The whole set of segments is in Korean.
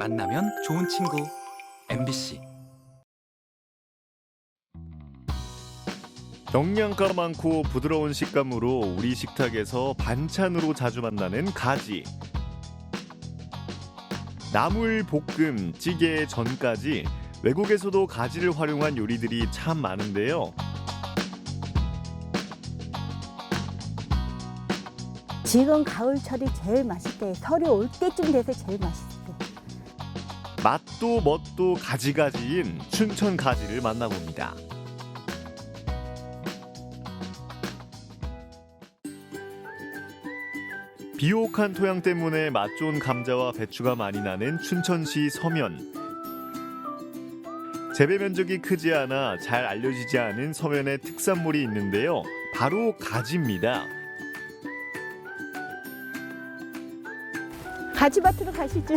만나면 좋은 친구 MBC. 영양가 많고 부드러운 식감으로 우리 식탁에서 반찬으로 자주 만나는 가지. 나물, 볶음, 찌개, 전까지 외국에서도 가지를 활용한 요리들이 참 많은데요. 지금 가을철이 제일 맛있대. 설이 올 때쯤 돼서 제일 맛있대. 맛도 멋도 가지가지인 춘천 가지를 만나봅니다. 비옥한 토양 때문에 맛 좋은 감자와 배추가 많이 나는 춘천시 서면. 재배 면적이 크지 않아 잘 알려지지 않은 서면의 특산물이 있는데요. 바로 가지입니다. 가지밭으로 가시죠.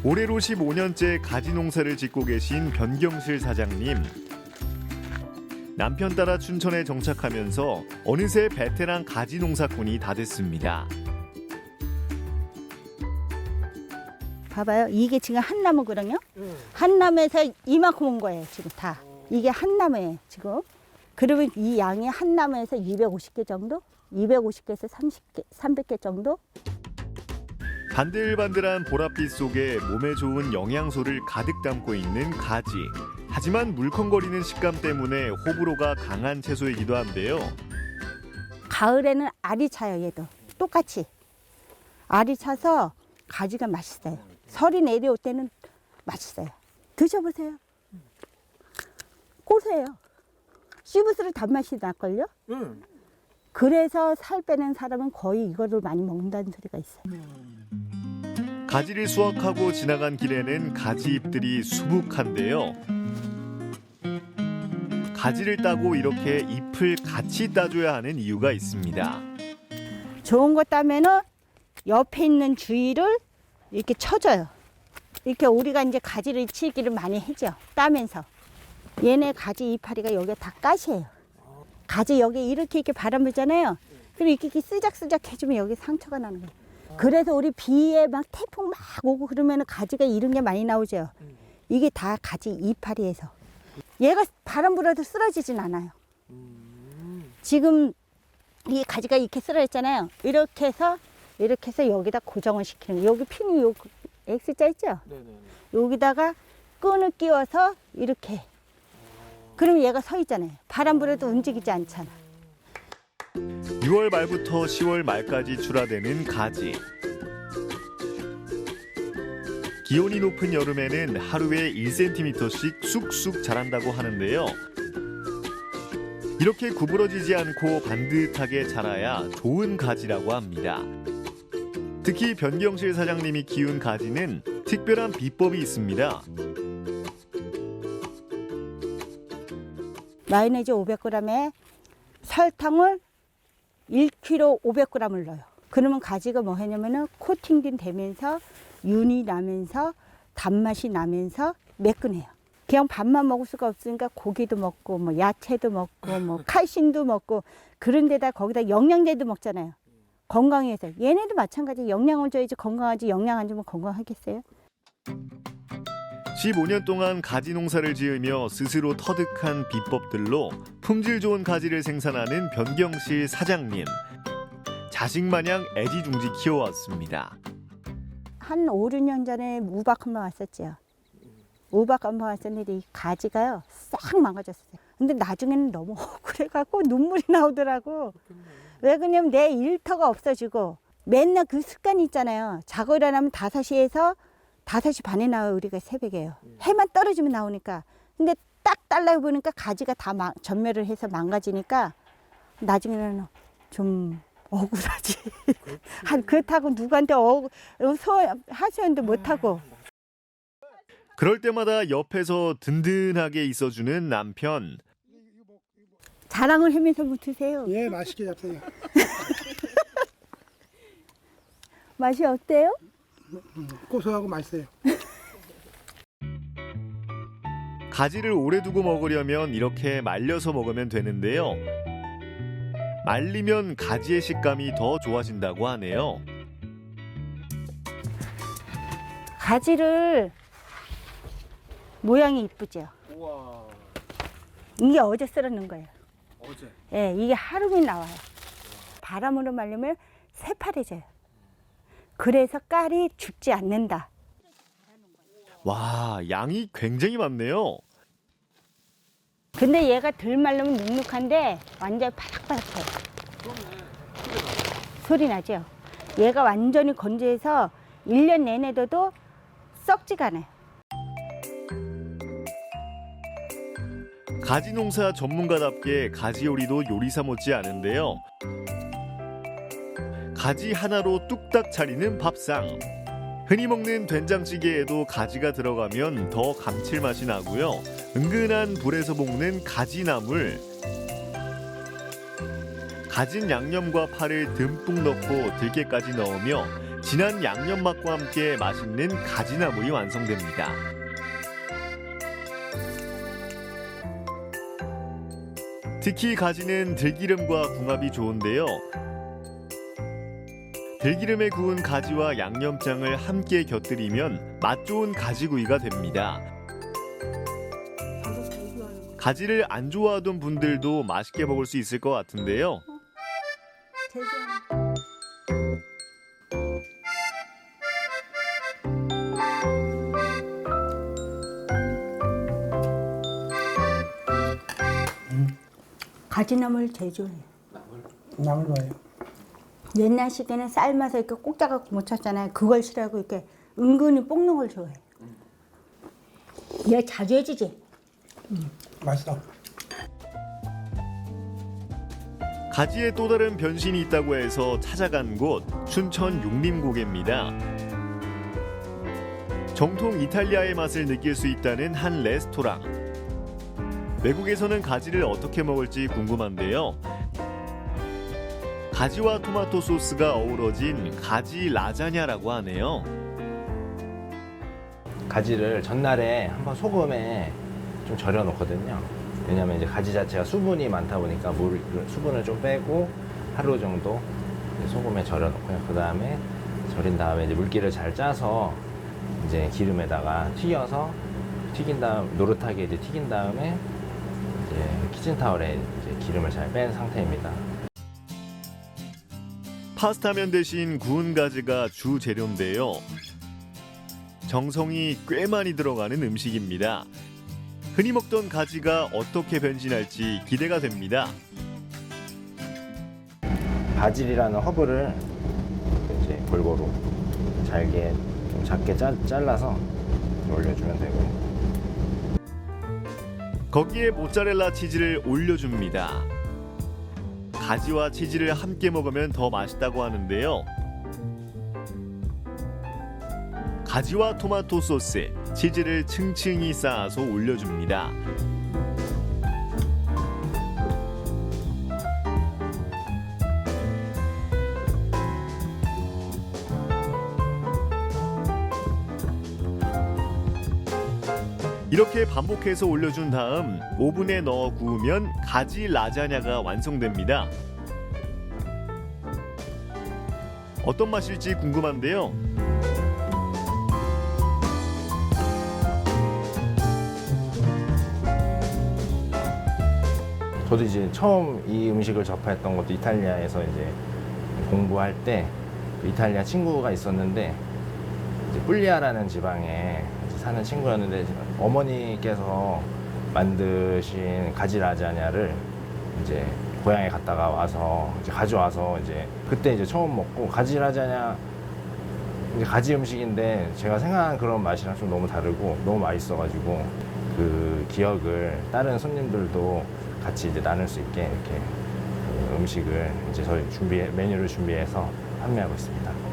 올해로 15년째 가지 농사를 짓고 계신 변경실 사장님. 남편 따라 춘천에 정착하면서 어느새 베테랑 가지 농사꾼이 다 됐습니다. 봐봐요. 이게 지금 한 나무거든요. 한 나무에서 이만큼 온 거예요. 지금 다. 이게 한 나무예요. 지금. 그러면 이 양이 한 나무에서 250개 정도? 250개에서 30개, 300개 정도? 반들반들한 보랏빛 속에 몸에 좋은 영양소를 가득 담고 있는 가지. 하지만 물컹거리는 식감 때문에 호불호가 강한 채소이기도 한데요. 가을에는 알이 차요. 얘도. 똑같이. 알이 차서 가지가 맛있어요. 설이 내려올 때는 맛있어요. 드셔보세요. 고소해요. 씹을수록 단맛이 날걸요? 그래서 살 빼는 사람은 거의 이거를 많이 먹는다는 소리가 있어요. 가지를 수확하고 지나간 길에는 가지 잎들이 수북한데요. 가지를 따고 이렇게 잎을 같이 따줘야 하는 이유가 있습니다. 좋은 거 따면은 옆에 있는 주위를 이렇게 쳐줘요. 이렇게 우리가 이제 가지를 치기를 많이 하죠. 따면서. 얘네 가지 이파리가 여기가 다 가시예요. 가지 여기 이렇게 바람 불잖아요. 그리고 이렇게 쓰작쓰작 해주면 여기 상처가 나는 거예요. 그래서 우리 비에 막 태풍 막 오고 그러면 가지가 이런 게 많이 나오죠. 이게 다 가지 이파리에서. 얘가 바람 불어도 쓰러지진 않아요. 지금 이 가지가 이렇게 쓰러졌잖아요. 이렇게 해서 여기다 고정을 시키는 거예요. 여기 핀이 요 X자 있죠? 여기다가 끈을 끼워서 이렇게. 그럼 얘가 서 있잖아요. 바람 불어도 움직이지 않잖아. 6월 말부터 10월 말까지 출하되는 가지. 기온이 높은 여름에는 하루에 1cm씩 쑥쑥 자란다고 하는데요. 이렇게 구부러지지 않고 반듯하게 자라야 좋은 가지라고 합니다. 특히 변경실 사장님이 키운 가지는 특별한 비법이 있습니다. 마요네즈 500g에 설탕을 1kg 500g을 넣어요. 그러면 가지가 뭐 하냐면은 코팅된 되면서 윤이 나면서 단맛이 나면서 매끈해요. 그냥 밥만 먹을 수가 없으니까 고기도 먹고 뭐 야채도 먹고 뭐 칼슘도 먹고 그런데다 거기다 영양제도 먹잖아요. 건강해서. 얘네도 마찬가지. 영양을 줘야지 건강하지. 영양 안 주면 건강하겠어요? 15년 동안 가지 농사를 지으며 스스로 터득한 비법들로 품질 좋은 가지를 생산하는 변경실 사장님. 자식마냥 애지중지 키워왔습니다. 한 5, 6년 전에 우박 한번 왔었죠. 우박 한번 왔었는데 이 가지가요 싹 망가졌어요. 근데 나중에는 너무 억울해갖고 눈물이 나오더라고. 왜 그러냐면 내 일터가 없어지고 맨날 그 습관이 있잖아요. 자고 일어나면 5시에서 5시 반에 나와요. 우리가 새벽에요. 해만 떨어지면 나오니까. 근데 딱 달라고 보니까 가지가 다 전멸을 해서 망가지니까 나중에는 좀 억울하지. 그렇다고 누구한테 하소연도 못하고. 그럴 때마다 옆에서 든든하게 있어주는 남편. 자랑을 하면서 뭐 드세요. 예, 맛있게 잡세요. 맛이 어때요? 고소하고 맛있어요. 가지를 오래 두고 먹으려면 이렇게 말려서 먹으면 되는데요. 말리면 가지의 식감이 더 좋아진다고 하네요. 가지를 모양이 이쁘죠. 우와. 이게 어제 썰어놓은 거예요. 어제. 예, 이게 하루면 나와요. 바람으로 말리면 새파래져요. 그래서 깔이 죽지 않는다. 와, 양이 굉장히 많네요. 근데 얘가 덜 말르면 눅눅한데 완전 바삭바삭해요. 소리 나죠? 얘가 완전히 건조해서 1년 내내 둬도 썩지가 않아요. 가지 농사 전문가답게 가지 요리도 요리사 못지 않은데요. 가지 하나로 뚝딱 차리는 밥상. 흔히 먹는 된장찌개에도 가지가 들어가면 더 감칠맛이 나고요. 은근한 불에서 볶는 가지나물. 가진 양념과 파를 듬뿍 넣고 들깨까지 넣으며 진한 양념 맛과 함께 맛있는 가지나물이 완성됩니다. 특히 가지는 들기름과 궁합이 좋은데요. 들기름에 구운 가지와 양념장을 함께 곁들이면 맛 좋은 가지구이가 됩니다. 가지를 안 좋아하던 분들도 맛있게 먹을 수 있을 것 같은데요. 가지나물 제일 좋아해요. 나물 봐요. 옛날 시대는 삶아서 이렇게 꼭 짜갖고 못 쳤잖아요. 그걸 싫어하고 이렇게 은근히 볶는 걸 좋아해. 얘 자주 해주지? 맛있어. 가지에 또 다른 변신이 있다고 해서 찾아간 곳 춘천 육림고개입니다. 정통 이탈리아의 맛을 느낄 수 있다는 한 레스토랑. 외국에서는 가지를 어떻게 먹을지 궁금한데요. 가지와 토마토 소스가 어우러진 가지 라자냐라고 하네요. 가지를 전날에 한번 소금에 좀 절여 놓거든요. 왜냐하면 이제 가지 자체가 수분이 많다 보니까 수분을 좀 빼고 하루 정도 소금에 절여 놓고요. 그 다음에 절인 다음에 이제 물기를 잘 짜서 이제 기름에다가 튀긴 다음 노릇하게 이제 튀긴 다음에 이제 키친타올에 이제 기름을 잘 뺀 상태입니다. 파스타면 대신 구운 가지가 주 재료인데요. 정성이 꽤 많이 들어가는 음식입니다. 흔히 먹던 가지가 어떻게 변신할지 기대가 됩니다. 바질이라는 허브를 이제 골고루 잘게 좀 작게 잘라서 올려주면 되고요. 거기에 모짜렐라 치즈를 올려줍니다. 가지와 치즈를 함께 먹으면 더 맛있다고 하는데요. 가지와 토마토 소스, 치즈를 층층이 쌓아서 올려줍니다. 이렇게 반복해서 올려준 다음 오븐에 넣어 구우면 가지 라자냐가 완성됩니다. 어떤 맛일지 궁금한데요. 저도 이제 처음 이 음식을 접했던 것도 이탈리아에서 이제 공부할 때 이탈리아 친구가 있었는데 이제 뿔리아라는 지방에 사는 친구였는데 어머니께서 만드신 가지 라자냐를 이제 고향에 갔다가 와서 이제 가져와서 이제 그때 이제 처음 먹고 가지 라자냐 이제 가지 음식인데 제가 생각한 그런 맛이랑 좀 너무 다르고 너무 맛있어가지고 그 기억을 다른 손님들도 같이 이제 나눌 수 있게 이렇게 그 음식을 이제 저희 메뉴를 준비해서 판매하고 있습니다.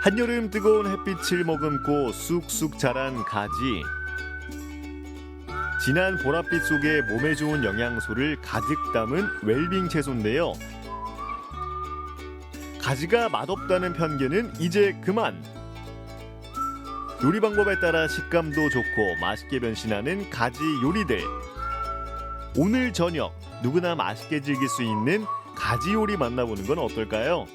한여름 뜨거운 햇빛을 머금고 쑥쑥 자란 가지. 진한 보랏빛 속에 몸에 좋은 영양소를 가득 담은 웰빙 채소인데요. 가지가 맛없다는 편견은 이제 그만. 요리 방법에 따라 식감도 좋고 맛있게 변신하는 가지 요리들. 오늘 저녁 누구나 맛있게 즐길 수 있는 가지 요리 만나보는 건 어떨까요?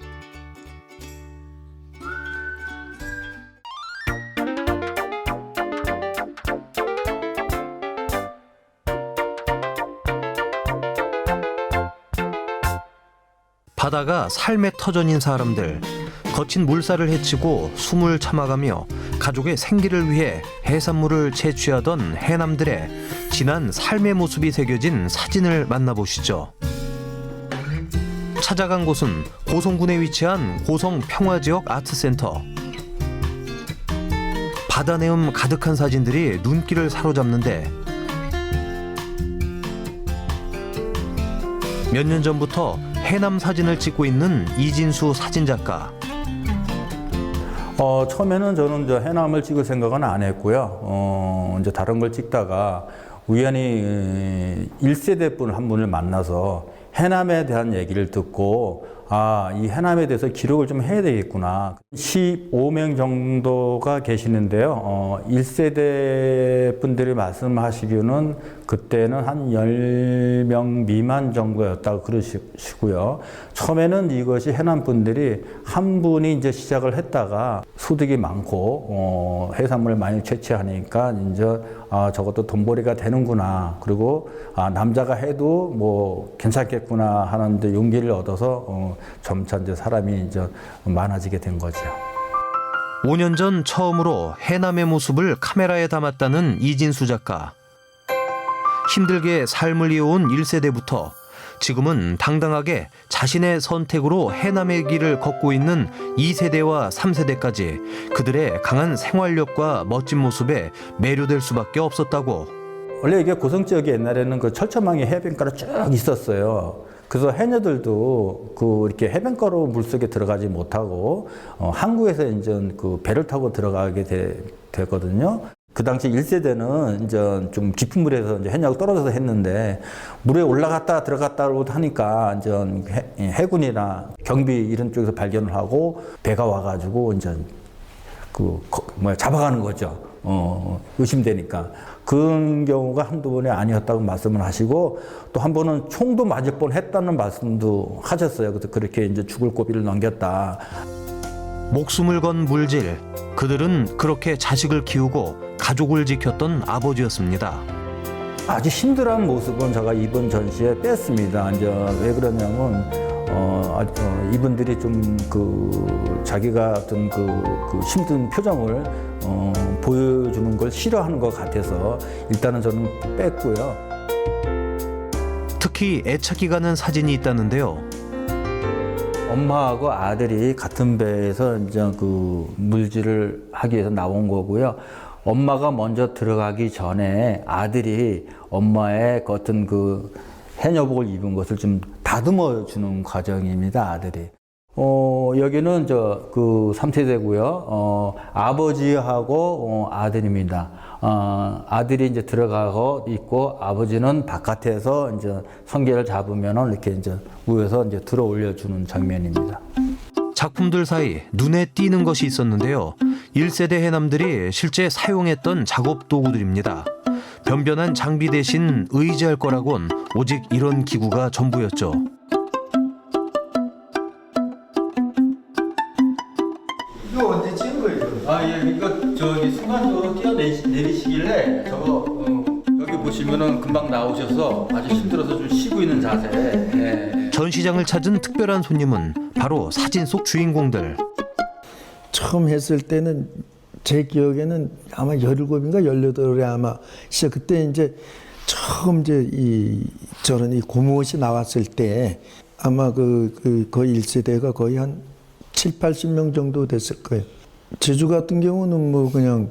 바다가 삶의 터전인 사람들, 거친 물살을 헤치고 숨을 참아가며 가족의 생기를 위해 해산물을 채취하던 해남들의 진한 삶의 모습이 새겨진 사진을 만나보시죠. 찾아간 곳은 고성군에 위치한 고성평화지역 아트센터. 바다 내음 가득한 사진들이 눈길을 사로잡는데 몇 년 전부터 해남 사진을 찍고 있는 이진수 사진작가. 처음에는 저는 이제 해남을 찍을 생각은 안 했고요. 이제 다른 걸 찍다가 우연히 1세대 분 한 분을 만나서 해남에 대한 얘기를 듣고 이 해남에 대해서 기록을 좀 해야 되겠구나. 15명 정도가 계시는데요. 1세대 분들이 말씀하시기로는 그때는 한 10명 미만 정도였다고 그러시고요. 처음에는 이것이 해남 분들이 한 분이 이제 시작을 했다가 소득이 많고 해산물을 많이 채취하니까 이제 저것도 돈벌이가 되는구나. 그리고 남자가 해도 뭐 괜찮겠구나 하는 이제 용기를 얻어서 점차 이제 사람이 이제 많아지게 된 거죠. 5년 전 처음으로 해남의 모습을 카메라에 담았다는 이진수 작가. 힘들게 삶을 이어온 1세대부터 지금은 당당하게 자신의 선택으로 해남의 길을 걷고 있는 2세대와 3세대까지 그들의 강한 생활력과 멋진 모습에 매료될 수밖에 없었다고. 원래 이게 고성 지역이 옛날에는 그 철조망이 해변가로 쭉 있었어요. 그래서 해녀들도 이렇게 해변가로 물속에 들어가지 못하고 항구에서 이제 그 배를 타고 들어가게 되거든요. 그 당시 1세대는 이제 좀 깊은 물에서 이제 해녀하고 떨어져서 했는데 물에 올라갔다 들어갔다 하니까 이제 해군이나 경비 이런 쪽에서 발견을 하고 배가 와가지고 이제 잡아가는 거죠. 의심되니까. 그런 경우가 한두 번이 아니었다고 말씀을 하시고 또 한 번은 총도 맞을 뻔 했다는 말씀도 하셨어요. 그래서 그렇게 이제 죽을 고비를 넘겼다. 목숨을 건 물질, 그들은 그렇게 자식을 키우고 가족을 지켰던 아버지였습니다. 아주 힘들어한 모습은 제가 이번 전시에 뺐습니다. 이제 왜 그러냐면 이분들이 좀 자기가 어떤 그 힘든 표정을 보여주는 걸 싫어하는 것 같아서 일단은 저는 뺐고요. 특히 애착이 가는 사진이 있다는데요. 엄마하고 아들이 같은 배에서 이제 그 물질을 하기 위해서 나온 거고요. 엄마가 먼저 들어가기 전에 아들이 엄마의 어떤 그 해녀복을 입은 것을 좀 다듬어 주는 과정입니다, 아들이. 여기는 그 3세대고요. 아버지하고 아들입니다. 아들이 이제 들어가고 있고 아버지는 바깥에서 이제 성게를 잡으면은 이렇게 이제 위에서 이제 들어 올려주는 장면입니다. 작품들 사이 눈에 띄는 것이 있었는데요. 1세대 해남들이 실제 사용했던 작업 도구들입니다. 변변한 장비 대신 의지할 거라곤 오직 이런 기구가 전부였죠. 이거 언제 찍은 거예요? 이거 순간적으로 뛰어내리시길래 여기 보시면은 금방 나오셔서 아주 힘들어서 좀 쉬고 있는 자세. 전시장을 찾은 특별한 손님은 바로 사진 속 주인공들. 처음 했을 때는 제 기억에는 아마 17인가 18에 아마 시작 그때 이제 처음 이제 저런 이 고무옷이 나왔을 때 아마 거의 1세대가 거의 한 7, 80명 정도 됐을 거예요. 제주 같은 경우는 뭐 그냥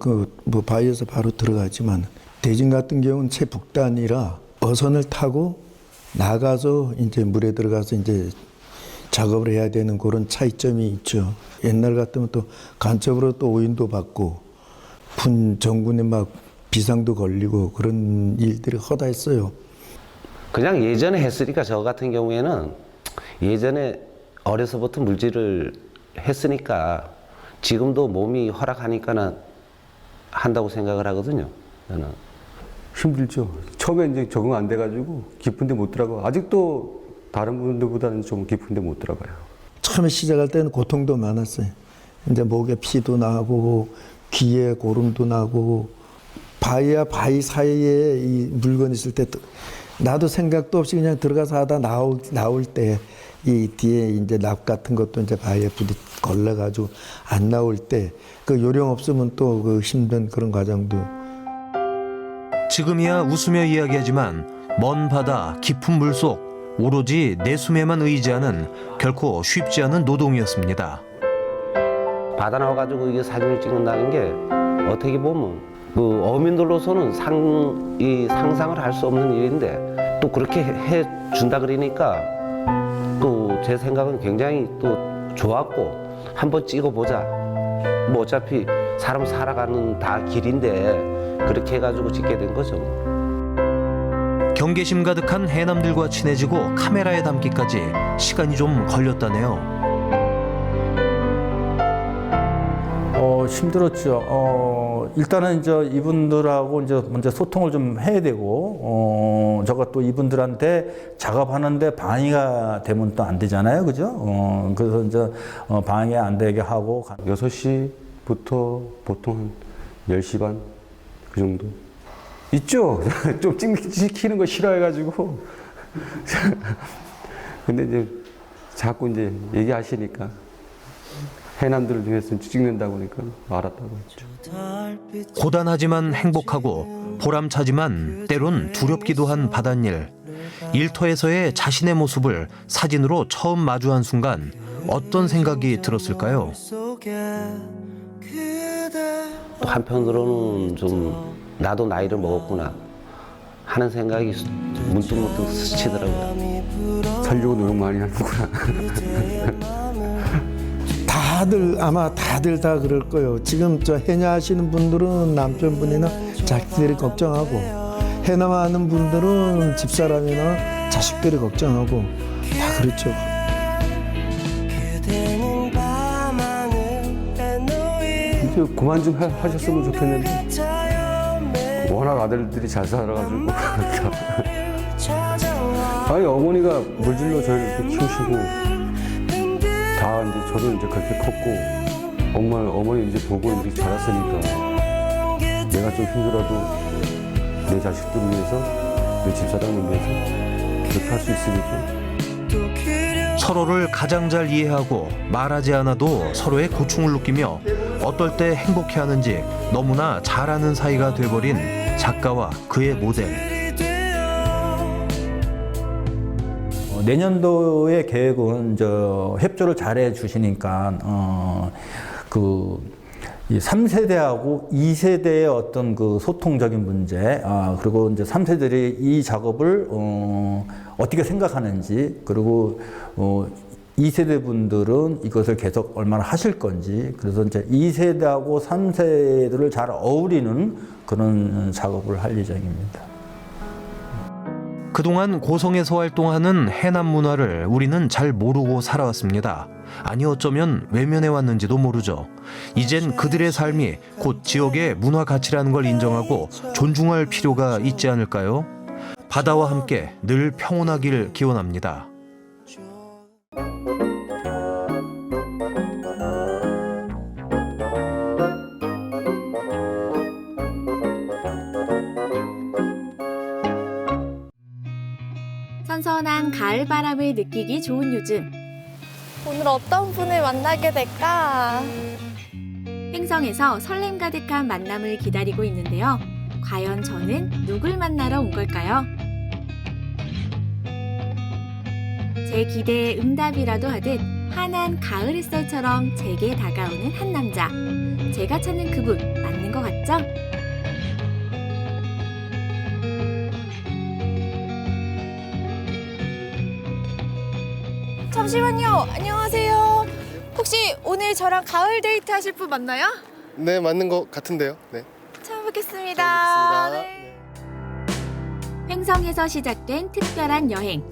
바위에서 바로 들어가지만 대진 같은 경우는 최북단이라 어선을 타고 나가서 이제 물에 들어가서 이제 작업을 해야 되는 그런 차이점이 있죠. 옛날 같으면 또 간첩으로 또 오인도 받고 전군에 막 비상도 걸리고 그런 일들이 허다했어요. 그냥 예전에 했으니까 저 같은 경우에는 예전에 어려서부터 물질을 했으니까 지금도 몸이 허락하니까는 한다고 생각을 하거든요. 저는. 힘들죠. 처음에 이제 적응 안 돼가지고 깊은데 못 들어가고 아직도 다른 분들보다는 좀 깊은데 못 들어가요. 처음에 시작할 때는 고통도 많았어요. 이제 목에 피도 나고 귀에 고름도 나고 바위와 바위 사이에 이 물건이 있을 때 나도 생각도 없이 그냥 들어가서 하다 나올 때 이 뒤에 이제 납 같은 것도 이제 바위에 부딪 걸려가지고 안 나올 때 그 요령 없으면 또 그 힘든 그런 과정도. 지금이야 웃으며 이야기하지만 먼 바다 깊은 물속 오로지 내 숨에만 의지하는 결코 쉽지 않은 노동이었습니다. 바다 나와가지고 이게 사진을 찍는다는 게 어떻게 보면 그 어민들로서는 상상을 할 수 없는 일인데 또 그렇게 해 준다 그러니까 또 제 생각은 굉장히 또 좋았고 한번 찍어보자. 뭐 어차피 사람 살아가는 다 길인데 그렇게 해가지고 찍게 된 거죠. 경계심 가득한 해남들과 친해지고 카메라에 담기까지 시간이 좀 걸렸다네요. 힘들었죠. 일단은 이제 이분들하고 이제 먼저 소통을 좀 해야 되고, 저가 또 이분들한테 작업하는데 방해가 되면 또 안 되잖아요. 그죠? 그래서 이제 방해 안 되게 하고. 6시부터 보통 한 10시 반 그 정도. 있죠. 좀 찍히는 거 싫어해가지고. 근데 이제 자꾸 이제 얘기하시니까 해남들을 위해서 찍는다고 하니까 알았다고 했죠. 고단하지만 행복하고 보람차지만 때론 두렵기도 한 바닷일. 일터에서의 자신의 모습을 사진으로 처음 마주한 순간 어떤 생각이 들었을까요? 또 한편으로는 좀 나도 나이를 먹었구나 하는 생각이 문득문득 스치더라고요. 살려고 노력 많이 하는구나. 다들 다 그럴 거예요. 지금 저 해녀 하시는 분들은 남편분이나 자식들이 걱정하고, 해남하는 분들은 집사람이나 자식들이 걱정하고 다 그렇죠. 이제 그만 좀 하셨으면 좋겠는데 워낙 아들들이 잘 살아가지고 아니 어머니가 물질로 저를 이렇게 키우시고 다 이제 저도 이제 그렇게 컸고 어머니 이제 보고 이렇게 자랐으니까 내가 좀 힘들어도 내 자식들 위해서 내 집사람을 위해서 그렇게 할 수 있으니까. 서로를 가장 잘 이해하고 말하지 않아도 서로의 고충을 느끼며 어떨 때 행복해하는지 너무나 잘 아는 사이가 돼버린 작가와 그의 모델. 내년도의 계획은 협조를 잘해 주시니까 이 3세대하고 2세대의 어떤 그 소통적인 문제, 그리고 이제 3세들이 이 작업을 어떻게 생각하는지, 그리고 2세대 분들은 이것을 계속 얼마나 하실 건지, 그래서 이제 2세대하고 3세대를 잘 어우리는 그런 작업을 할 예정입니다. 그동안 고성에서 활동하는 해남 문화를 우리는 잘 모르고 살아왔습니다. 아니 어쩌면 외면해 왔는지도 모르죠. 이젠 그들의 삶이 곧 지역의 문화 가치라는 걸 인정하고 존중할 필요가 있지 않을까요? 바다와 함께 늘 평온하길 기원합니다. 선선한 가을 바람을 느끼기 좋은 요즘. 오늘 어떤 분을 만나게 될까? 횡성에서 설렘 가득한 만남을 기다리고 있는데요. 과연 저는 누굴 만나러 온 걸까요? 제 기대에 응답이라도 하듯 환한 가을 햇살처럼 제게 다가오는 한 남자. 제가 찾는 그분 맞는 것 같죠? 잠시만요. 안녕하세요. 혹시 오늘 저랑 가을 데이트 하실 분 맞나요? 네, 맞는 것 같은데요. 네. 처음 뵙겠습니다. 네. 횡성에서 시작된 특별한 여행.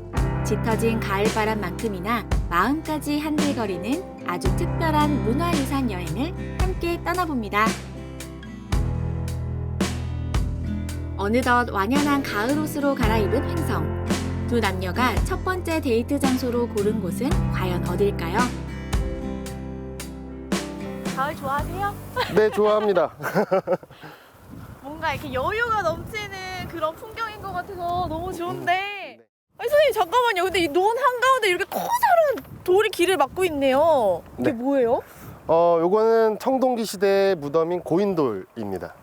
짙어진 가을바람만큼이나 마음까지 한들거리는 아주 특별한 문화유산 여행을 함께 떠나봅니다. 어느덧 완연한 가을 옷으로 갈아입은 횡성. 두 남녀가 첫 번째 데이트 장소로 고른 곳은 과연 어딜까요? 가을 좋아하세요? 네, 좋아합니다. 뭔가 이렇게 여유가 넘치는 그런 풍경인 것 같아서 너무 좋은데 아니 선생님 잠깐만요. 근데 이 논 한가운데 이렇게 커다란 돌이 길을 막고 있네요. 이게 네. 뭐예요? 요거는 청동기 시대의 무덤인 고인돌입니다.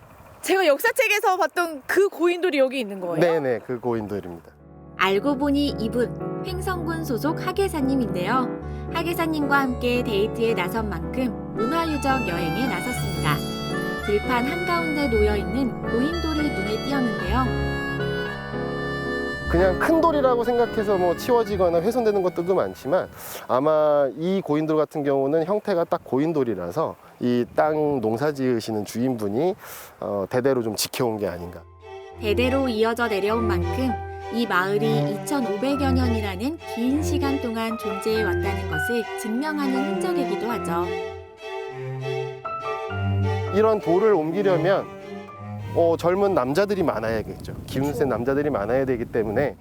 제가 역사책에서 봤던 그 고인돌이 여기 있는 거예요? 네네, 그 고인돌입니다. 알고 보니 이분 횡성군 소속 하계사님인데요. 하계사님과 함께 데이트에 나선 만큼 문화유적 여행에 나섰습니다. 들판 한가운데 놓여있는 고인돌이 눈에 띄었는데요. 그냥 큰 돌이라고 생각해서 뭐 치워지거나 훼손되는 것들도 많지만 아마 이 고인돌 같은 경우는 형태가 딱 고인돌이라서 이 땅 농사 지으시는 주인분이 대대로 좀 지켜온 게 아닌가. 대대로 이어져 내려온 만큼 이 마을이 2500여 년이라는 긴 시간 동안 존재해 왔다는 것을 증명하는 흔적이기도 하죠. 이런 돌을 옮기려면 젊은 남자들이 많아야겠죠. 기운 센 남자들이 많아야 되기 때문에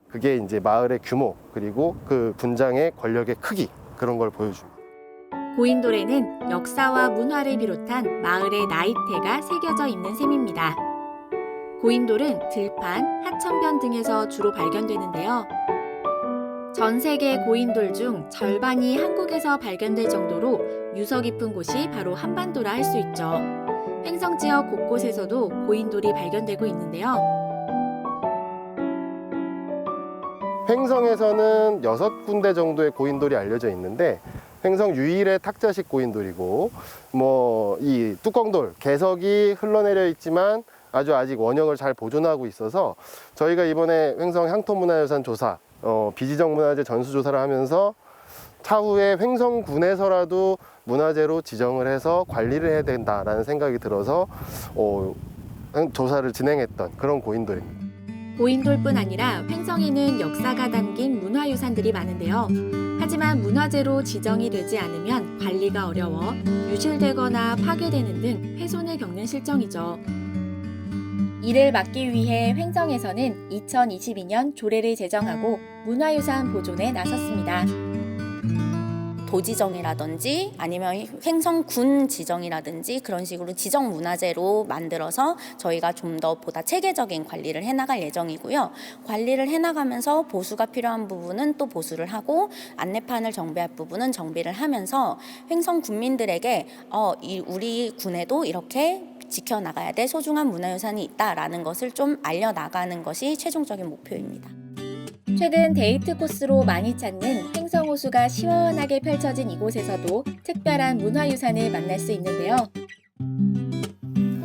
그게 이제 마을의 규모 그리고 그 군장의 권력의 크기 그런 걸 보여줍니다. 고인돌에는 역사와 문화를 비롯한 마을의 나이테가 새겨져 있는 셈입니다. 고인돌은 들판, 하천변 등에서 주로 발견되는데요. 전 세계 고인돌 중 절반이 한국에서 발견될 정도로 유서 깊은 곳이 바로 한반도라 할 수 있죠. 횡성 지역 곳곳에서도 고인돌이 발견되고 있는데요. 횡성에서는 6군데 정도의 고인돌이 알려져 있는데 횡성 유일의 탁자식 고인돌이고 뭐 이 뚜껑돌, 개석이 흘러내려 있지만 아직 원형을 잘 보존하고 있어서 저희가 이번에 횡성 향토문화유산 조사, 비지정문화재 전수조사를 하면서 차후에 횡성군에서라도 문화재로 지정을 해서 관리를 해야 된다라는 생각이 들어서 조사를 진행했던 그런 고인돌입니다. 고인돌뿐 아니라 횡성에는 역사가 담긴 문화유산들이 많은데요. 하지만 문화재로 지정이 되지 않으면 관리가 어려워 유실되거나 파괴되는 등 훼손을 겪는 실정이죠. 이를 막기 위해 횡성에서는 2022년 조례를 제정하고 문화유산 보존에 나섰습니다. 도지정이라든지 아니면 횡성군 지정이라든지 그런 식으로 지정 문화재로 만들어서 저희가 좀 더 보다 체계적인 관리를 해나갈 예정이고요. 관리를 해나가면서 보수가 필요한 부분은 또 보수를 하고 안내판을 정비할 부분은 정비를 하면서 횡성 군민들에게 우리 군에도 이렇게 지켜나가야 될 소중한 문화유산이 있다라는 것을 좀 알려나가는 것이 최종적인 목표입니다. 최근 데이트 코스로 많이 찾는 횡성 호수가 시원하게 펼쳐진 이곳에서도 특별한 문화유산을 만날 수 있는데요.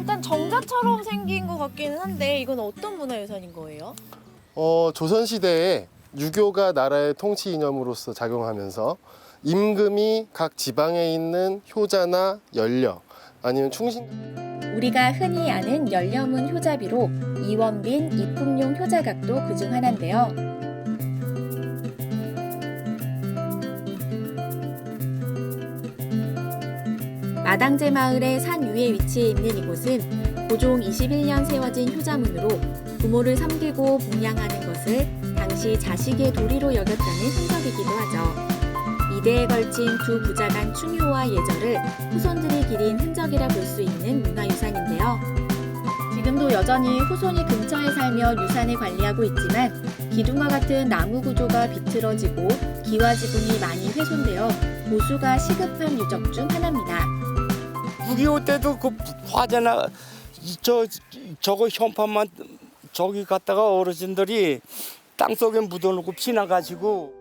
일단 정자처럼 생긴 것 같기는 한데 이건 어떤 문화유산인 거예요? 조선시대에 유교가 나라의 통치 이념으로서 작용하면서 임금이 각 지방에 있는 효자나 연려 아니면 충신 우리가 흔히 아는 연려문 효자비로 이원빈, 이품용 효자각도 그중 하나인데요. 마당제 마을의 산 위에 위치해 있는 이곳은 고종 21년 세워진 효자문으로 부모를 섬기고 봉양하는 것을 당시 자식의 도리로 여겼다는 흔적이기도 하죠. 이대에 걸친 두 부자 간 충효와 예절을 후손들이 기린 흔적이라 볼 수 있는 문화유산인데요. 지금도 여전히 후손이 근처에 살며 유산을 관리하고 있지만 기둥과 같은 나무 구조가 비틀어지고 기와 지붕이 많이 훼손되어 보수가 시급한 유적 중 하나입니다. 6.25 때도 그 화재나 저거 현판만 저기 갔다가 어르신들이 땅속에 묻어놓고 피나가지고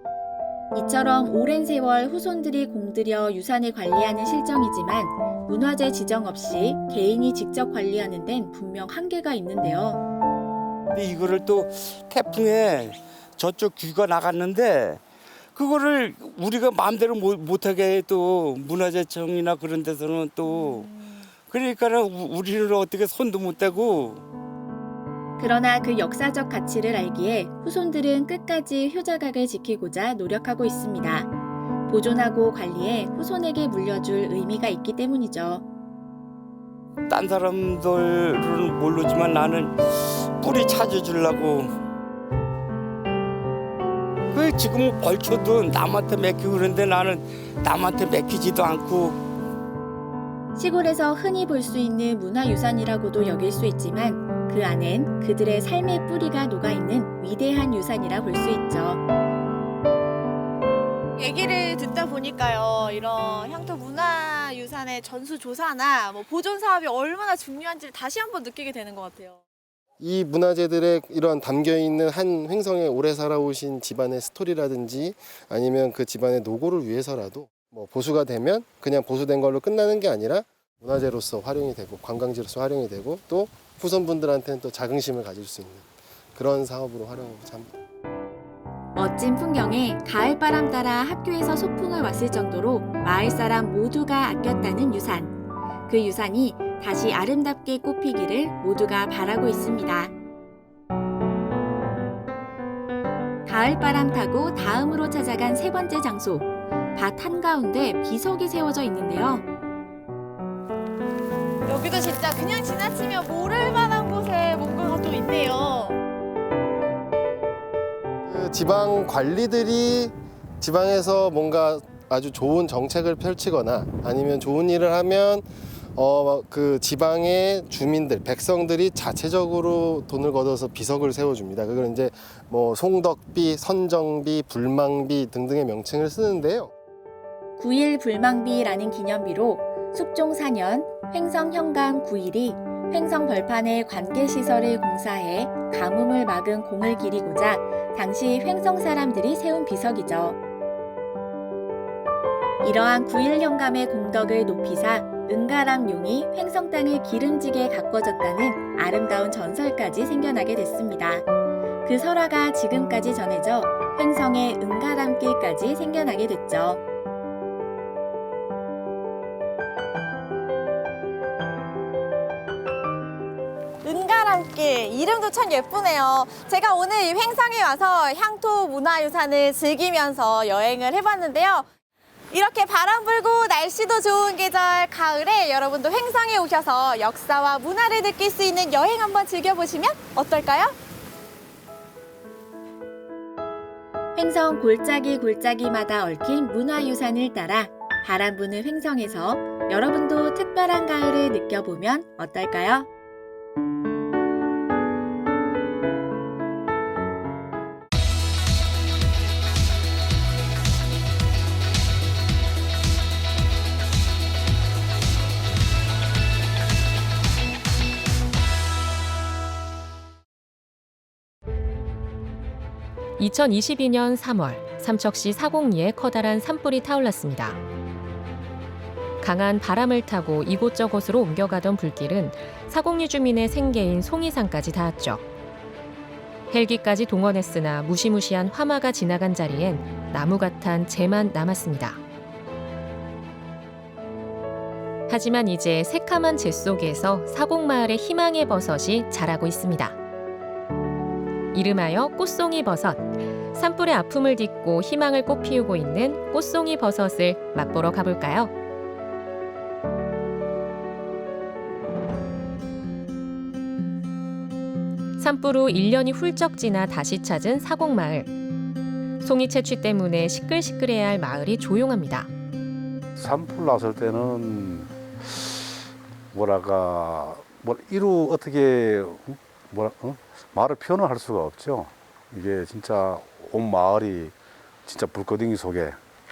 이처럼 오랜 세월 후손들이 공들여 유산을 관리하는 실정이지만 문화재 지정 없이 개인이 직접 관리하는 데는 분명 한계가 있는데요. 근데 이거를 또 태풍에 저쪽 귀가 나갔는데 그거를 우리가 마음대로 못하게 또 문화재청이나 그런 데서는 또 그러니까는 우리를 어떻게 손도 못 대고. 그러나 그 역사적 가치를 알기에 후손들은 끝까지 효자각을 지키고자 노력하고 있습니다. 보존하고 관리해 후손에게 물려줄 의미가 있기 때문이죠. 딴 사람들은 모르지만 나는 뿌리 찾아주려고. 그 지금 벌초도 남한테 맡기고 그러는데 나는 남한테 맡기지도 않고. 시골에서 흔히 볼 수 있는 문화유산이라고도 여길 수 있지만 그 안엔 그들의 삶의 뿌리가 녹아있는 위대한 유산이라 볼 수 있죠. 얘기를 듣다 보니까요, 이런 향토 문화유산의 전수조사나 뭐 보존 사업이 얼마나 중요한지를 다시 한번 느끼게 되는 것 같아요. 이 문화재들의 이런 담겨있는 한 횡성에 오래 살아오신 집안의 스토리라든지 아니면 그 집안의 노고를 위해서라도 뭐 보수가 되면 그냥 보수된 걸로 끝나는 게 아니라 문화재로서 활용이 되고 관광지로서 활용이 되고 또 후손분들한테는 또 자긍심을 가질 수 있는 그런 사업으로 활용하고자 합니다. 멋진 풍경에 가을바람 따라 학교에서 소풍을 왔을 정도로 마을 사람 모두가 아꼈다는 유산. 그 유산이 다시 아름답게 꽃피기를 모두가 바라고 있습니다. 가을바람 타고 다음으로 찾아간 세 번째 장소. 밭 한가운데 비석이 세워져 있는데요. 여기도 진짜 그냥 지나치면 모를 만한 곳에 뭔가가 또 있네요. 그 지방 관리들이 지방에서 뭔가 아주 좋은 정책을 펼치거나 아니면 좋은 일을 하면 그 지방의 주민들, 백성들이 자체적으로 돈을 걷어서 비석을 세워줍니다. 그걸 이제 뭐 송덕비, 선정비, 불망비 등등의 명칭을 쓰는데요. 9일 불망비라는 기념비로 숙종 4년 횡성 현감 9일이 횡성 벌판의 관계시설을 공사해 가뭄을 막은 공을 기리고자 당시 횡성 사람들이 세운 비석이죠. 이러한 9일 현감의 공덕을 높이사 은가람용이 횡성 땅을 기름지게 가꿔졌다는 아름다운 전설까지 생겨나게 됐습니다. 그 설화가 지금까지 전해져 횡성의 은가람길까지 생겨나게 됐죠. 은가람길, 이름도 참 예쁘네요. 제가 오늘 이 횡성에 와서 향토 문화유산을 즐기면서 여행을 해봤는데요. 이렇게 바람 불고 날씨도 좋은 계절 가을에 여러분도 횡성에 오셔서 역사와 문화를 느낄 수 있는 여행 한번 즐겨보시면 어떨까요? 횡성 골짜기마다 얽힌 문화유산을 따라 바람 부는 횡성에서 여러분도 특별한 가을을 느껴보면 어떨까요? (2022년 3월) 삼척시 사곡리에 커다란 산불이 타올랐습니다. 강한 바람을 타고 이곳저곳으로 옮겨가던 불길은 사곡리 주민의 생계인 송이산까지 닿았죠. 헬기까지 동원했으나 무시무시한 화마가 지나간 자리엔 나무가 탄 재만 남았습니다. 하지만 이제 새카만 재 속에서 사곡마을의 희망의 버섯이 자라고 있습니다. 이름하여 꽃송이 버섯. 산불의 아픔을 딛고 희망을 꽃피우고 있는 꽃송이 버섯을 맛보러 가볼까요? 산불 후 1년이 훌쩍 지나 다시 찾은 사곡마을. 송이 채취 때문에 시끌시끌해야 할 마을이 조용합니다. 산불 났을 때는 이루 어떻게 말을 표현을 할 수가 없죠. 이게 진짜 온 마을이 진짜 불거덩이 속에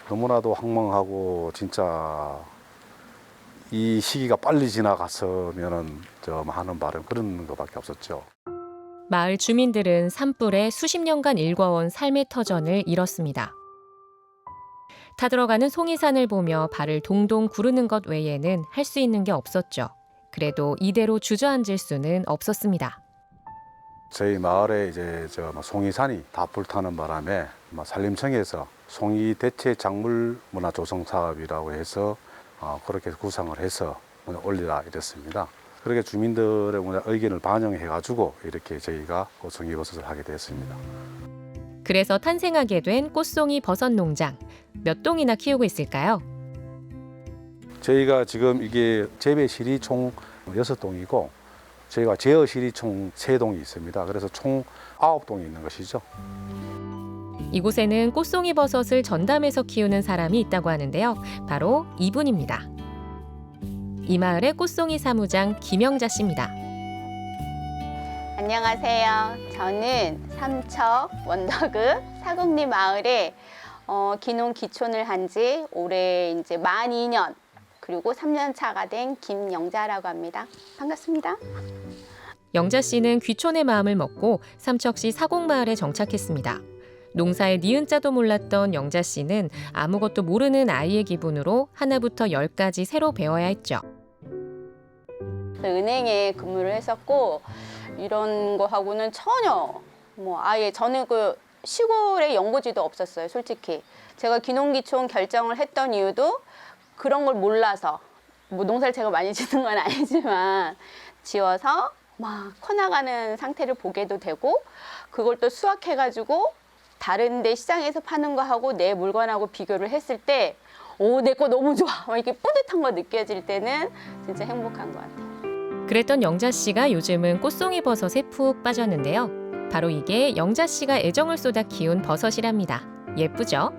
너무나도 황망하고 진짜 이 시기가 빨리 지나갔으면은 좀 하는 바람 그런 것밖에 없었죠. 마을 주민들은 산불에 수십 년간 일궈온 삶의 터전을 잃었습니다. 타들어가는 송이산을 보며 발을 동동 구르는 것 외에는 할 수 있는 게 없었죠. 그래도 이대로 주저앉을 수는 없었습니다. 저희 마을에 이제 송이산이 다 불타는 바람에 산림청에서 송이 대체 작물 문화 조성 사업이라고 해서 그렇게 구상을 해서 올리라 이랬습니다. 그렇게 주민들의 의견을 반영해가지고 이렇게 저희가 꽃송이 버섯을 하게 됐습니다. 그래서 탄생하게 된 꽃송이 버섯 농장. 몇 동이나 키우고 있을까요? 저희가 지금 이게 재배실이 총 6동이고 저희가 제어실이 총 3동이 있습니다. 그래서 총 9동이 있는 것이죠. 이곳에는 꽃송이 버섯을 전담해서 키우는 사람이 있다고 하는데요. 바로 이분입니다. 이 마을의 꽃송이 사무장 김영자 씨입니다. 안녕하세요. 저는 삼척 원더급 사곡리 마을에 기농 기촌을 한 지 올해 이제 만 2년 그리고 3년 차가 된 김영자라고 합니다. 반갑습니다. 영자 씨는 귀촌의 마음을 먹고 삼척시 사곡마을에 정착했습니다. 농사의 니은자도 몰랐던 영자 씨는 아무것도 모르는 아이의 기분으로 하나부터 10까지 새로 배워야 했죠. 은행에 근무를 했었고 이런 거 하고는 전혀 아예 저는 그 시골에 연고지도 없었어요. 솔직히 제가 귀농귀촌 결정을 했던 이유도 그런 걸 몰라서 농사를 제가 많이 짓는 건 아니지만 지어서 막 커나가는 상태를 보게도 되고 그걸 또 수확해가지고 다른 데 시장에서 파는 거하고 내 물건하고 비교를 했을 때 내 거 너무 좋아 이렇게 뿌듯한 거 느껴질 때는 진짜 행복한 것 같아요. 그랬던 영자 씨가 요즘은 꽃송이 버섯에 푹 빠졌는데요. 바로 이게 영자 씨가 애정을 쏟아 키운 버섯이랍니다. 예쁘죠?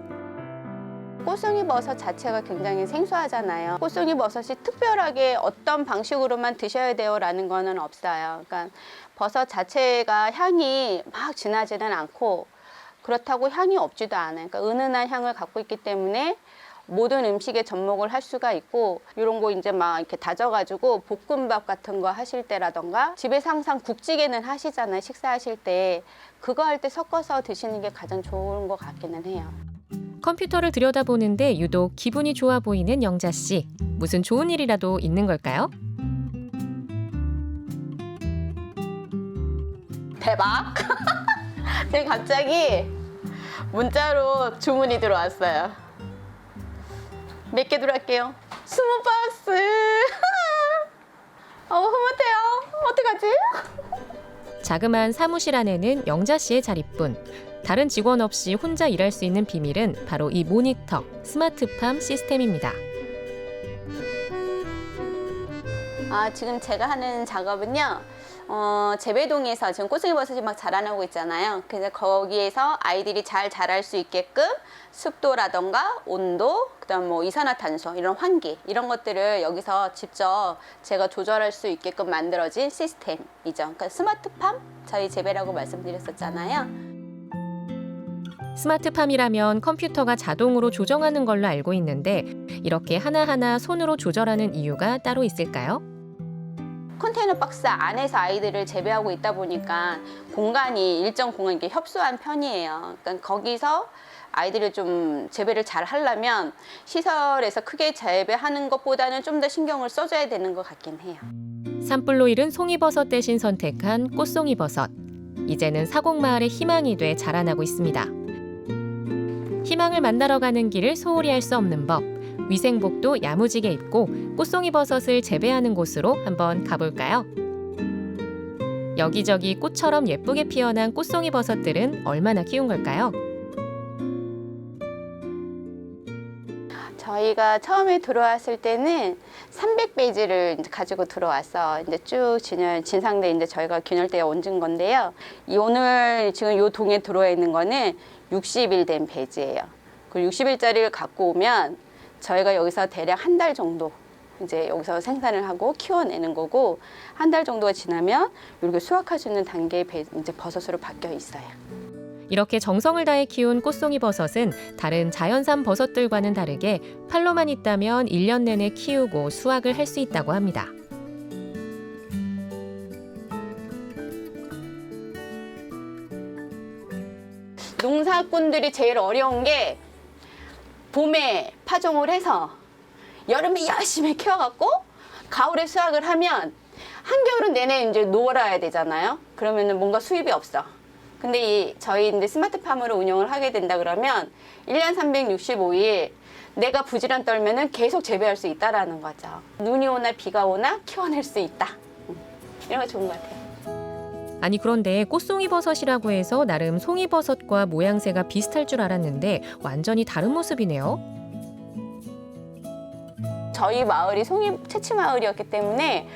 꽃송이 버섯 자체가 굉장히 생소하잖아요. 꽃송이 버섯이 특별하게 어떤 방식으로만 드셔야 돼요라는 거는 없어요. 그러니까 버섯 자체가 향이 막 진하지는 않고 그렇다고 향이 없지도 않아요. 그러니까 은은한 향을 갖고 있기 때문에 모든 음식에 접목을 할 수가 있고 이런 거 이제 막 이렇게 다져가지고 볶음밥 같은 거 하실 때라던가 집에서 항상 국찌개는 하시잖아요. 식사하실 때 그거 할 때 섞어서 드시는 게 가장 좋은 것 같기는 해요. 컴퓨터를 들여다보는데 유독 기분이 좋아 보이는 영자 씨. 무슨 좋은 일이라도 있는 걸까요? 대박! 지금 갑자기 문자로 주문이 들어왔어요. 몇 개 들어갈게요. 20박스! 흐뭇해요. 어떡하지? 자그마한 사무실 안에는 영자 씨의 자리뿐. 다른 직원 없이 혼자 일할 수 있는 비밀은 바로 이 모니터, 스마트팜 시스템입니다. 지금 제가 하는 작업은요. 재배동에서 지금 꽃송이 버섯이 막 자라나고 있잖아요. 그래서 거기에서 아이들이 잘 자랄 수 있게끔 습도라던가 온도, 그다음 이산화탄소 이런 환기 이런 것들을 여기서 직접 제가 조절할 수 있게끔 만들어진 시스템이죠. 그러니까 스마트팜 저희 재배라고 말씀드렸었잖아요. 스마트팜이라면 컴퓨터가 자동으로 조정하는 걸로 알고 있는데 이렇게 하나하나 손으로 조절하는 이유가 따로 있을까요? 컨테이너 박스 안에서 아이들을 재배하고 있다 보니까 공간이 일정 공간 이렇게 협소한 편이에요. 그러니까 거기서 아이들을 좀 재배를 잘 하려면 시설에서 크게 재배하는 것보다는 좀 더 신경을 써줘야 되는 것 같긴 해요. 산불로 잃은 송이버섯 대신 선택한 꽃송이버섯. 이제는 사곡마을의 희망이 돼 자라나고 있습니다. 희망을 만나러 가는 길을 소홀히 할 수 없는 법. 위생복도 야무지게 입고 꽃송이버섯을 재배하는 곳으로 한번 가볼까요? 여기저기 꽃처럼 예쁘게 피어난 꽃송이버섯들은 얼마나 키운 걸까요? 저희가 처음에 들어왔을 때는 300베이지를 가지고 들어와서 이제 쭉 진상돼 이제 저희가 균열대에 얹은 건데요. 오늘 지금 이 동에 들어와 있는 거는 60일 된 배지예요. 그 60일짜리를 갖고 오면 저희가 여기서 대략 한 달 정도 이제 여기서 생산을 하고 키워내는 거고 한 달 정도가 지나면 이렇게 수확할 수 있는 단계의 이제 버섯으로 바뀌어 있어요. 이렇게 정성을 다해 키운 꽃송이 버섯은 다른 자연산 버섯들과는 다르게 팔로만 있다면 1년 내내 키우고 수확을 할 수 있다고 합니다. 농사꾼들이 제일 어려운 게 봄에 파종을 해서 여름에 열심히 키워갖고 가을에 수확을 하면 한겨울은 내내 이제 놀아야 되잖아요. 그러면은 뭔가 수입이 없어. 근데 저희 이제 스마트팜으로 운영을 하게 된다 그러면 1년 365일 내가 부지런 떨면은 계속 재배할 수 있다라는 거죠. 눈이 오나 비가 오나 키워낼 수 있다. 이런 거 좋은 것 같아요. 아니 그런데 꽃송이버섯이라고 해서 나름 송이버섯과 모양새가 비슷할 줄 알았는데 완전히 다른 모습이네요. 저희 마을이 채취 마을이었기 때문에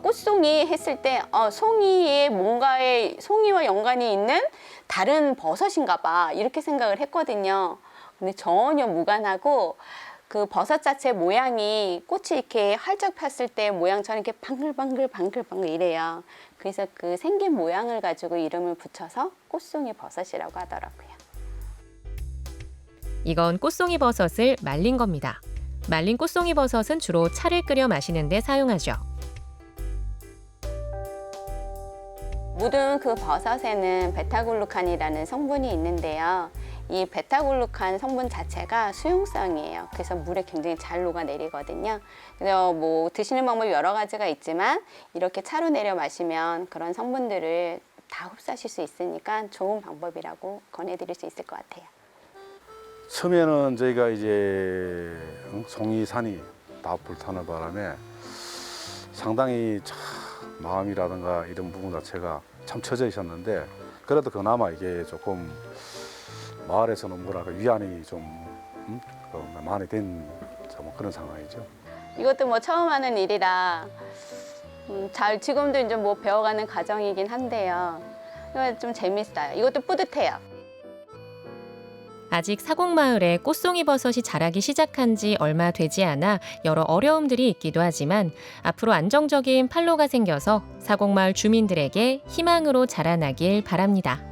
꽃송이 했을 때 송이에 뭔가의 송이와 연관이 있는 다른 버섯인가 봐 이렇게 생각을 했거든요. 근데 전혀 무관하고 그 버섯 자체 모양이 꽃이 이렇게 활짝 폈을 때 모양처럼 이렇게 방글방글 이래요. 그래서 그 생긴 모양을 가지고 이름을 붙여서 꽃송이 버섯이라고 하더라고요. 이건 꽃송이 버섯을 말린 겁니다. 말린 꽃송이 버섯은 주로 차를 끓여 마시는 데 사용하죠. 묻은 그 버섯에는 베타글루칸이라는 성분이 있는데요. 이 베타글루칸 성분 자체가 수용성이에요. 그래서 물에 굉장히 잘 녹아내리거든요. 그래서 뭐 드시는 방법이 여러 가지가 있지만 이렇게 차로 내려 마시면 그런 성분들을 다 흡수하실 수 있으니까 좋은 방법이라고 권해드릴 수 있을 것 같아요. 처음에는 저희가 이제 송이산이 다 불타는 바람에 상당히 마음이라든가 이런 부분 자체가 참 처져 있었는데, 그래도 그나마 이게 조금 마을에서는 뭐랄까 위안이 좀 많이 된 그런 상황이죠. 이것도 뭐 처음 하는 일이라 지금도 이제 뭐 배워가는 과정이긴 한데요. 이거 좀 재밌어요. 이것도 뿌듯해요. 아직 사곡마을에 꽃송이 버섯이 자라기 시작한 지 얼마 되지 않아 여러 어려움들이 있기도 하지만 앞으로 안정적인 판로가 생겨서 사곡마을 주민들에게 희망으로 자라나길 바랍니다.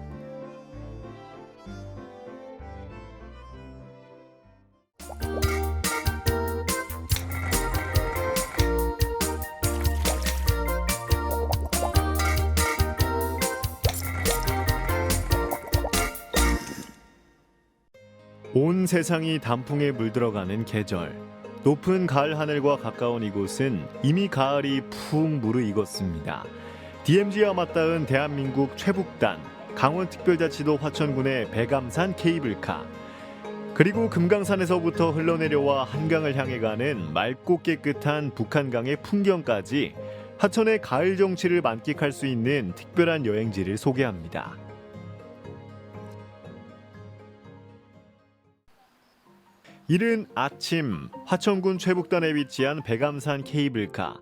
온 세상이 단풍에 물들어가는 계절. 높은 가을 하늘과 가까운 이곳은 이미 가을이 푹 무르익었습니다. DMZ와 맞닿은 대한민국 최북단, 강원특별자치도 화천군의 백암산 케이블카, 그리고 금강산에서부터 흘러내려와 한강을 향해 가는 맑고 깨끗한 북한강의 풍경까지 화천의 가을 정취를 만끽할 수 있는 특별한 여행지를 소개합니다. 이른 아침, 화천군 최북단에 위치한 백암산 케이블카.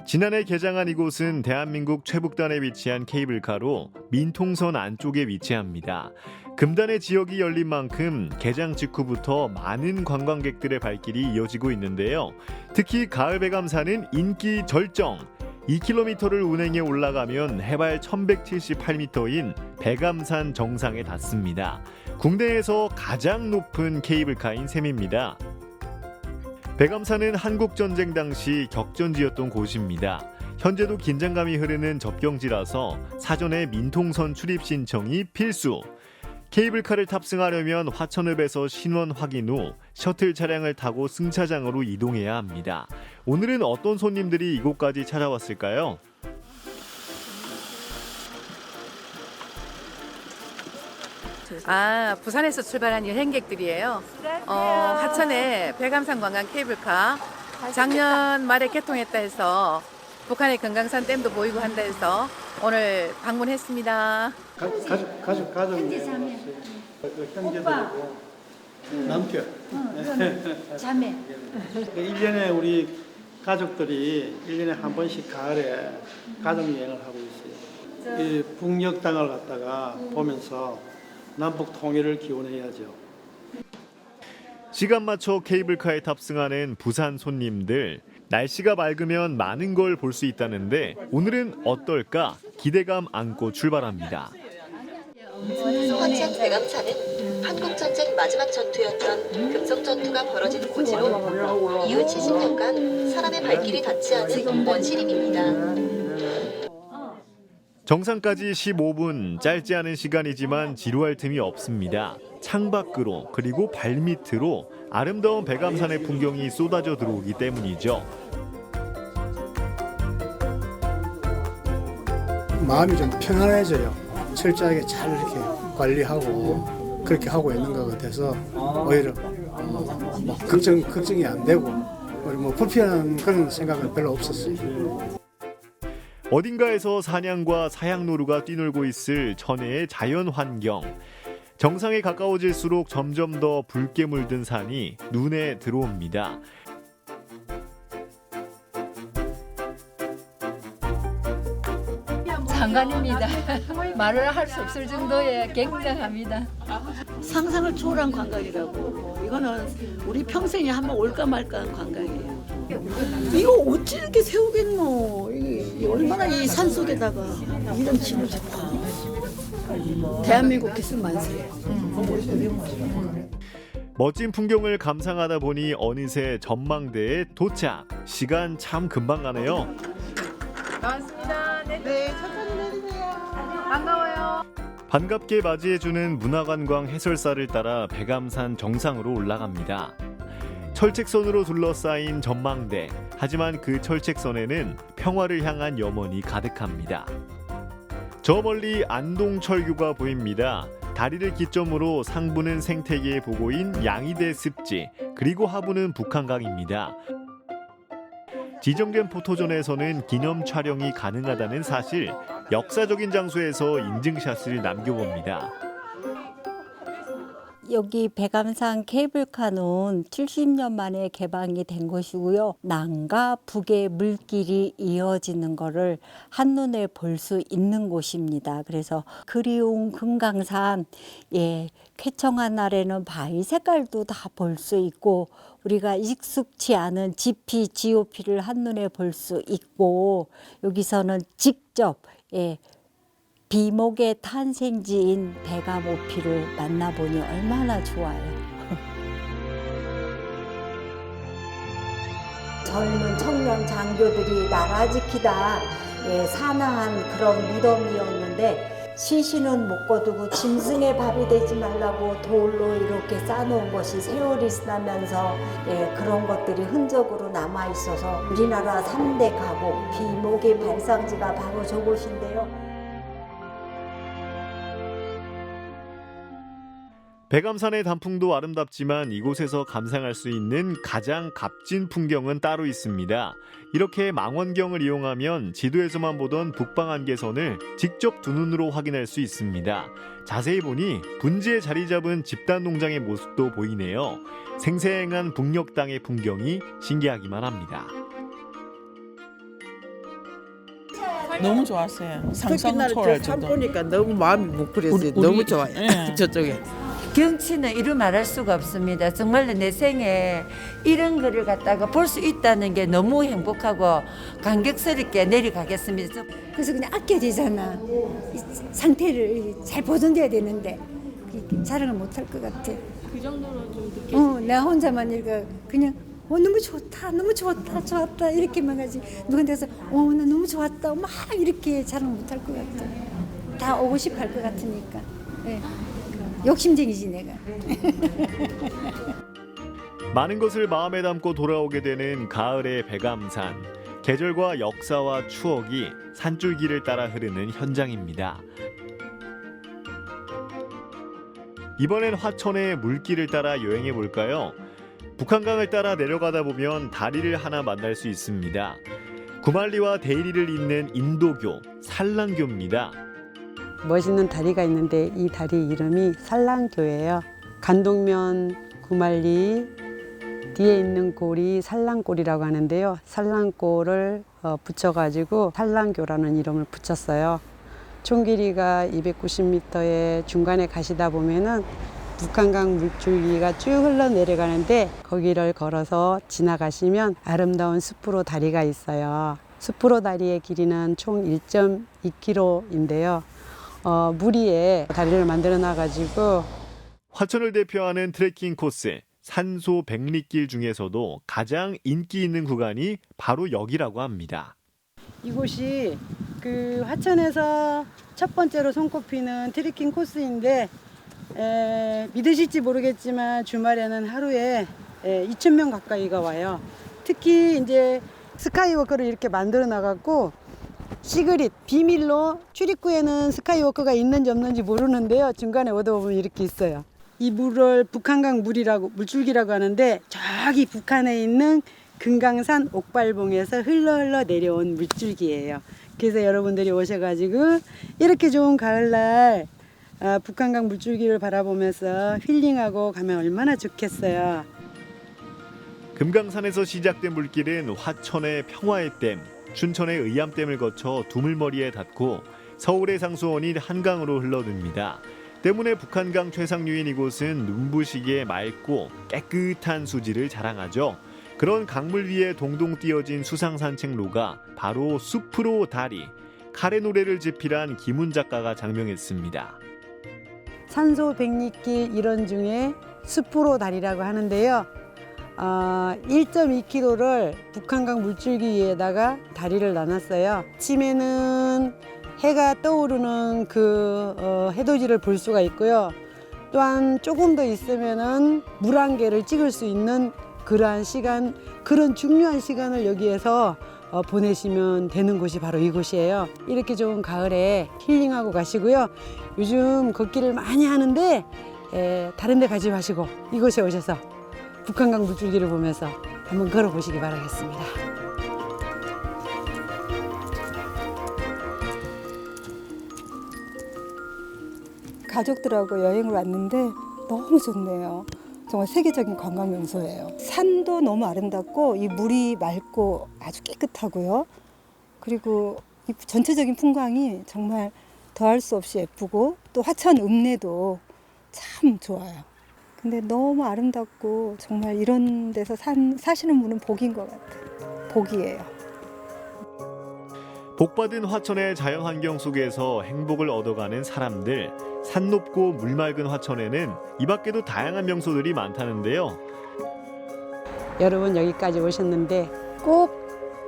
지난해 개장한 이곳은 대한민국 최북단에 위치한 케이블카로 민통선 안쪽에 위치합니다. 금단의 지역이 열린 만큼 개장 직후부터 많은 관광객들의 발길이 이어지고 있는데요. 특히 가을 백암산은 인기 절정. 2km를 운행해 올라가면 해발 1178m인 백암산 정상에 닿습니다. 국내에서 가장 높은 케이블카인 셈입니다. 백암산은 한국전쟁 당시 격전지였던 곳입니다. 현재도 긴장감이 흐르는 접경지라서 사전에 민통선 출입 신청이 필수. 케이블카를 탑승하려면 화천읍에서 신원 확인 후 셔틀 차량을 타고 승차장으로 이동해야 합니다. 오늘은 어떤 손님들이 이곳까지 찾아왔을까요? 부산에서 출발한 여행객들이에요. 하천에 백암산 관광 케이블카 작년 말에 개통했다 해서 북한의 금강산 댐도 보이고 한다 해서 오늘 방문했습니다. 가족 형제들하고 남편, 자매. 1년에 우리 가족들이 1년에 한 번씩 가을에 가족여행을 하고 있어요. 이 북녘땅을 갔다가 보면서 남북 통일을 기원해야죠. 시간 맞춰 케이블카에 탑승하는 부산 손님들. 날씨가 맑으면 많은 걸 볼 수 있다는데 오늘은 어떨까 기대감 안고 출발합니다. 화천 백암산은 한국전쟁 마지막 전투였던 금성전투가 벌어진 고지로 이후 70년간 사람의 발길이 닿지 않은 원시림입니다. 정상까지 15분, 짧지 않은 시간이지만 지루할 틈이 없습니다. 창밖으로 그리고 발밑으로 아름다운 백암산의 풍경이 쏟아져 들어오기 때문이죠. 마음이 좀 편안해져요. 철저하게 잘 이렇게 관리하고 그렇게 하고 있는 것 같아서 오히려 걱정이 안 되고 불편한 그런 생각은 별로 없었어요. 어딘가에서 사냥과 사양노루가 뛰놀고 있을 천혜의 자연 환경. 정상에 가까워질수록 점점 더 붉게 물든 산이 눈에 들어옵니다. 장관입니다. 말을 할 수 없을 정도의 굉장합니다. 상상을 초월한 관광이라고. 이거는 우리 평생에 한번 올까 말까한 관광이에요. 이거 어찌 이렇게 세우겠노? 이게 얼마나 이 산 속에다가 이런 집을 짓고. 대한민국 기술 만세. 멋진 풍경을 감상하다 보니 어느새 전망대에 도착. 시간 참 금방 가네요. 반갑습니다. 네, 천천히 내리세요. 반가워요. 반갑게 맞이해주는 문화관광 해설사를 따라 백암산 정상으로 올라갑니다. 철책선으로 둘러싸인 전망대. 하지만 그 철책선에는 평화를 향한 염원이 가득합니다. 저 멀리 안동철교가 보입니다. 다리를 기점으로 상부는 생태계의 보고인 양이대 습지, 그리고 하부는 북한강입니다. 지정된 포토존에서는 기념 촬영이 가능하다는 사실, 역사적인 장소에서 인증샷을 남겨봅니다. 여기 백암산 케이블카는 70년 만에 개방이 된 곳이고요. 남과 북의 물길이 이어지는 것을 한눈에 볼 수 있는 곳입니다. 그래서 그리운 금강산, 쾌청한 날에는 바위 색깔도 다 볼 수 있고, 우리가 익숙치 않은 지피, GOP를 한눈에 볼 수 있고, 여기서는 직접 비목의 탄생지인 백암오피를 만나보니 얼마나 좋아요. 젊은 청년 장교들이 나라 지키다 사나한 그런 무덤이었는데, 시신은 못 거두고 짐승의 밥이 되지 말라고 돌로 이렇게 쌓아놓은 것이 세월이 지나면서 그런 것들이 흔적으로 남아 있어서 우리나라 3대 가곡 비목의 발상지가 바로 저곳인데요. 백암산의 단풍도 아름답지만 이곳에서 감상할 수 있는 가장 값진 풍경은 따로 있습니다. 이렇게 망원경을 이용하면 지도에서만 보던 북방한계선을 직접 두 눈으로 확인할 수 있습니다. 자세히 보니 분지에 자리 잡은 집단 농장의 모습도 보이네요. 생생한 북녘 땅의 풍경이 신기하기만 합니다. 너무 좋았어요. 상상 초월할 정도. 산 보니까 너무 마음이 뭉클했어요. 너무 좋아요. 저쪽에. 경치는 이루 말할 수가 없습니다. 정말로 내 생에 이런 거를 갖다가 볼 수 있다는 게 너무 행복하고 감격스럽게 내려가겠습니다. 그래서 그냥 아껴지잖아. 상태를 잘 보존돼야 되는데 자랑을 못할 것 같아. 그 정도로 좀 느끼시나요? 내가 혼자만 이렇게 그냥 너무 좋다, 너무 좋다, 좋았다 이렇게만 가지. 누구한테서 나 너무 좋았다, 막 이렇게 자랑 못할 것 같아. 다 오고 싶어 할 것 같으니까. 네. 욕심쟁이지 내가. 많은 것을 마음에 담고 돌아오게 되는 가을의 백암산. 계절과 역사와 추억이 산줄기를 따라 흐르는 현장입니다. 이번엔 화천의 물길을 따라 여행해 볼까요? 북한강을 따라 내려가다 보면 다리를 하나 만날 수 있습니다. 구만리와 대리를 잇는 인도교, 산란교입니다. 멋있는 다리가 있는데 이 다리 이름이 산란교예요. 간동면 구만리 뒤에 있는 골이 산란골이라고 하는데요. 산란골을 붙여가지고 산란교라는 이름을 붙였어요. 총 길이가 290m에 중간에 가시다 보면은 북한강 물줄기가 쭉 흘러내려가는데 거기를 걸어서 지나가시면 아름다운 숲으로 다리가 있어요. 숲으로 다리의 길이는 총 1.2km인데요. 물 위에 다리를 만들어 놔가지고 화천을 대표하는 트레킹 코스 산소 백리길 중에서도 가장 인기 있는 구간이 바로 여기라고 합니다. 이곳이 그 화천에서 첫 번째로 손꼽히는 트레킹 코스인데 믿으실지 모르겠지만 주말에는 하루에 2,000명 가까이가 와요. 특히 이제 스카이워크를 이렇게 만들어 놔갖고 시그릿 비밀로 출입구에는 스카이워크가 있는지 없는지 모르는데요. 중간에 얻어보면 이렇게 있어요. 이 물을 북한강 물줄기라고 하는데 저기 북한에 있는 금강산 옥발봉에서 흘러 내려온 물줄기예요. 그래서 여러분들이 오셔가지고 이렇게 좋은 가을날 북한강 물줄기를 바라보면서 힐링하고 가면 얼마나 좋겠어요. 금강산에서 시작된 물길은 화천의 평화의 댐, 춘천의 의암댐을 거쳐 두물머리에 닿고 서울의 상수원이 한강으로 흘러듭니다. 때문에 북한강 최상류인 이곳은 눈부시게 맑고 깨끗한 수질을 자랑하죠. 그런 강물 위에 동동 띄어진 수상 산책로가 바로 숲으로 다리, 카레 노래를 집필한 김훈 작가가 장명했습니다. 산소 백리길 일원 중에 숲으로 다리라고 하는데요. 1.2km를 북한강 물줄기 위에다가 다리를 나눴어요. 아침에는 해가 떠오르는 그 해돋이를 볼 수가 있고요. 또한 조금 더 있으면은 물안개를 찍을 수 있는 그러한 시간, 그런 중요한 시간을 여기에서 보내시면 되는 곳이 바로 이곳이에요. 이렇게 좋은 가을에 힐링하고 가시고요. 요즘 걷기를 많이 하는데 다른 데 가지 마시고 이곳에 오셔서 북한강 물줄기를 보면서 한번 걸어보시기 바라겠습니다. 가족들하고 여행을 왔는데 너무 좋네요. 정말 세계적인 관광 명소예요. 산도 너무 아름답고 이 물이 맑고 아주 깨끗하고요. 그리고 이 전체적인 풍광이 정말 더할 수 없이 예쁘고 또 화천 읍내도 참 좋아요. 근데 너무 아름답고 정말 이런 데서 사시는 분은 복인 것 같아요. 복이에요. 복받은 화천의 자연환경 속에서 행복을 얻어가는 사람들. 산 높고 물 맑은 화천에는 이 밖에도 다양한 명소들이 많다는데요. 여러분 여기까지 오셨는데 꼭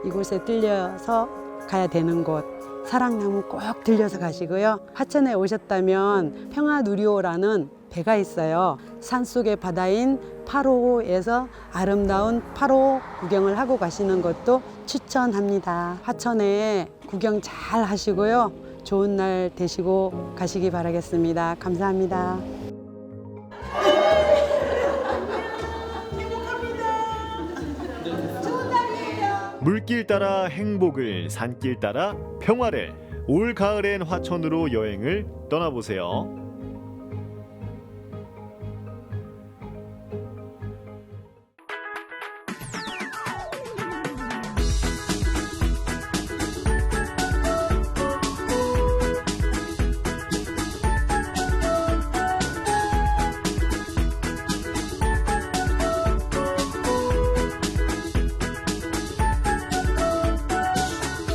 이곳에 들려서 가야 되는 곳 사랑나무 꼭 들려서 가시고요. 화천에 오셨다면 평화누리호라는 배가 있어요. 산속의 바다인 8호에서 아름다운 8호 구경을 하고 가시는 것도 추천합니다. 화천에 구경 잘 하시고요. 좋은 날 되시고 가시기 바라겠습니다. 감사합니다. 물길 따라 행복을, 산길 따라 평화를. 올 가을엔 화천으로 여행을 떠나보세요.